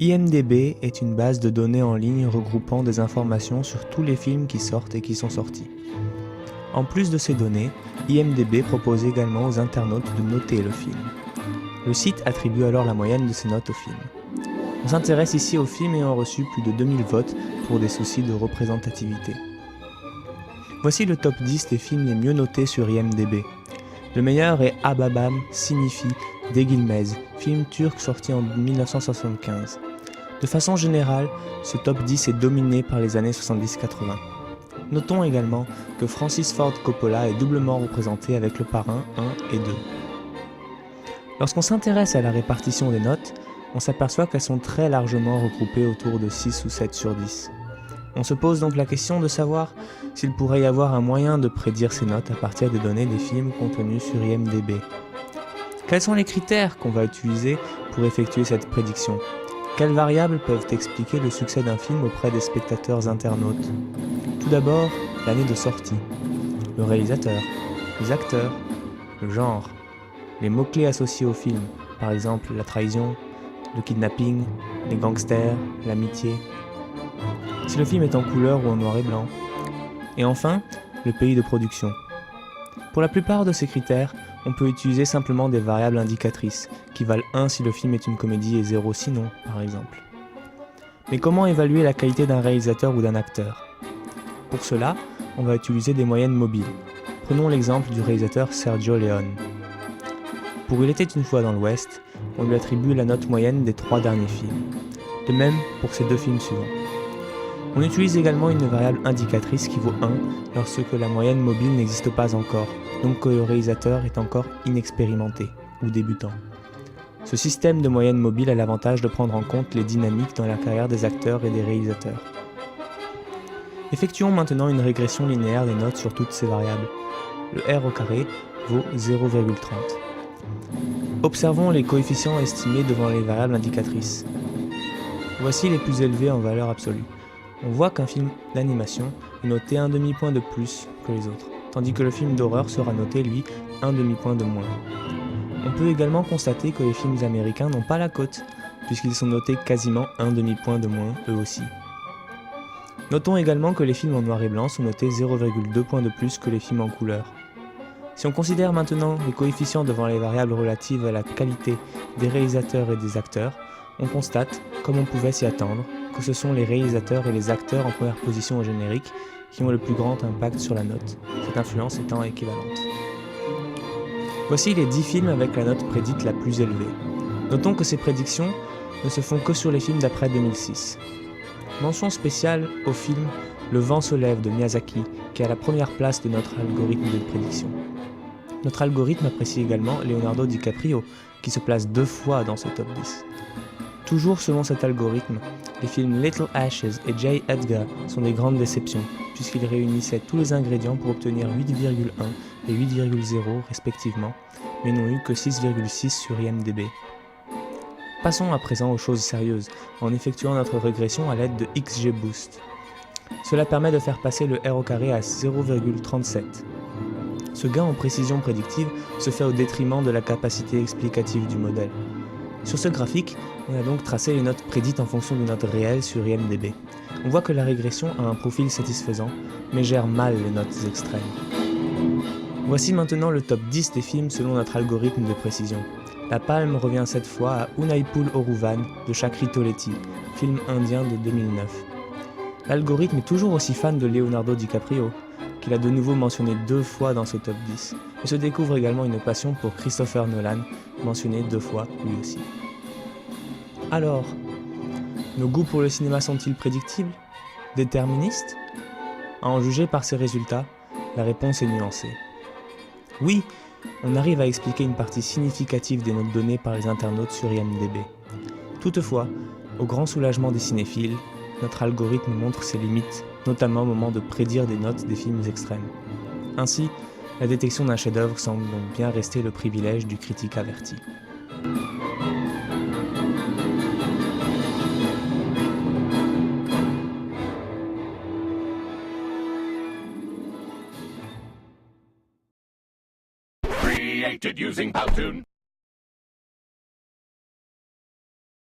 IMDb est une base de données en ligne regroupant des informations sur tous les films qui sortent et qui sont sortis. En plus de ces données, IMDb propose également aux internautes de noter le film. Le site attribue alors la moyenne de ses notes au film. On s'intéresse ici aux films ayant reçu plus de 2000 votes pour des soucis de représentativité. Voici le top 10 des films les mieux notés sur IMDb. Le meilleur est Ababam Signifie d'Egilmez, film turc sorti en 1975. De façon générale, ce top 10 est dominé par les années 70-80. Notons également que Francis Ford Coppola est doublement représenté avec Le Parrain 1 et 2. Lorsqu'on s'intéresse à la répartition des notes, on s'aperçoit qu'elles sont très largement regroupées autour de 6 ou 7 sur 10. On se pose donc la question de savoir s'il pourrait y avoir un moyen de prédire ces notes à partir des données des films contenus sur IMDb. Quels sont les critères qu'on va utiliser pour effectuer cette prédiction ? Quelles variables peuvent expliquer le succès d'un film auprès des spectateurs internautes ? Tout d'abord, l'année de sortie, le réalisateur, les acteurs, le genre, les mots-clés associés au film, par exemple la trahison, le kidnapping, les gangsters, l'amitié. Si le film est en couleur ou en noir et blanc. Et enfin, le pays de production. Pour la plupart de ces critères, on peut utiliser simplement des variables indicatrices, qui valent 1 si le film est une comédie et 0 sinon, par exemple. Mais comment évaluer la qualité d'un réalisateur ou d'un acteur ? Pour cela, on va utiliser des moyennes mobiles. Prenons l'exemple du réalisateur Sergio Leone. Pour Il était une fois dans l'Ouest, on lui attribue la note moyenne des 3 derniers films. De même pour ses 2 films suivants. On utilise également une variable indicatrice qui vaut 1 lorsque la moyenne mobile n'existe pas encore, donc que le réalisateur est encore inexpérimenté ou débutant. Ce système de moyenne mobile a l'avantage de prendre en compte les dynamiques dans la carrière des acteurs et des réalisateurs. Effectuons maintenant une régression linéaire des notes sur toutes ces variables. Le R au carré vaut 0,30. Observons les coefficients estimés devant les variables indicatrices. Voici les plus élevés en valeur absolue. On voit qu'un film d'animation est noté un demi-point de plus que les autres, tandis que le film d'horreur sera noté, lui, un demi-point de moins. On peut également constater que les films américains n'ont pas la cote, puisqu'ils sont notés quasiment un demi-point de moins, eux aussi. Notons également que les films en noir et blanc sont notés 0,2 points de plus que les films en couleur. Si on considère maintenant les coefficients devant les variables relatives à la qualité des réalisateurs et des acteurs, on constate, comme on pouvait s'y attendre, que ce sont les réalisateurs et les acteurs en première position au générique qui ont le plus grand impact sur la note, cette influence étant équivalente. Voici les 10 films avec la note prédite la plus élevée. Notons que ces prédictions ne se font que sur les films d'après 2006. Mention spéciale au film Le vent se lève de Miyazaki, qui est à la première place de notre algorithme de prédiction. Notre algorithme apprécie également Leonardo DiCaprio, qui se place 2 fois dans ce top 10. Toujours selon cet algorithme, les films Little Ashes et J. Edgar sont des grandes déceptions, puisqu'ils réunissaient tous les ingrédients pour obtenir 8,1 et 8,0 respectivement, mais n'ont eu que 6,6 sur IMDb. Passons à présent aux choses sérieuses, en effectuant notre régression à l'aide de XGBoost. Cela permet de faire passer le R au carré à 0,37. Ce gain en précision prédictive se fait au détriment de la capacité explicative du modèle. Sur ce graphique, on a donc tracé les notes prédites en fonction des notes réelles sur IMDb. On voit que la régression a un profil satisfaisant, mais gère mal les notes extrêmes. Voici maintenant le top 10 des films selon notre algorithme de précision. La palme revient cette fois à Unaipul Oruvan de Chakri Toleti, film indien de 2009. L'algorithme est toujours aussi fan de Leonardo DiCaprio, qu'il a de nouveau mentionné 2 fois dans ce top 10, et se découvre également une passion pour Christopher Nolan, mentionné 2 fois lui aussi. Alors, nos goûts pour le cinéma sont-ils prédictibles ? Déterministes ? À en juger par ces résultats, la réponse est nuancée. Oui, on arrive à expliquer une partie significative des notes données par les internautes sur IMDb. Toutefois, au grand soulagement des cinéphiles, notre algorithme montre ses limites, notamment au moment de prédire des notes des films extrêmes. Ainsi, la détection d'un chef-d'œuvre semble donc bien rester le privilège du critique averti. Created using Powtoon.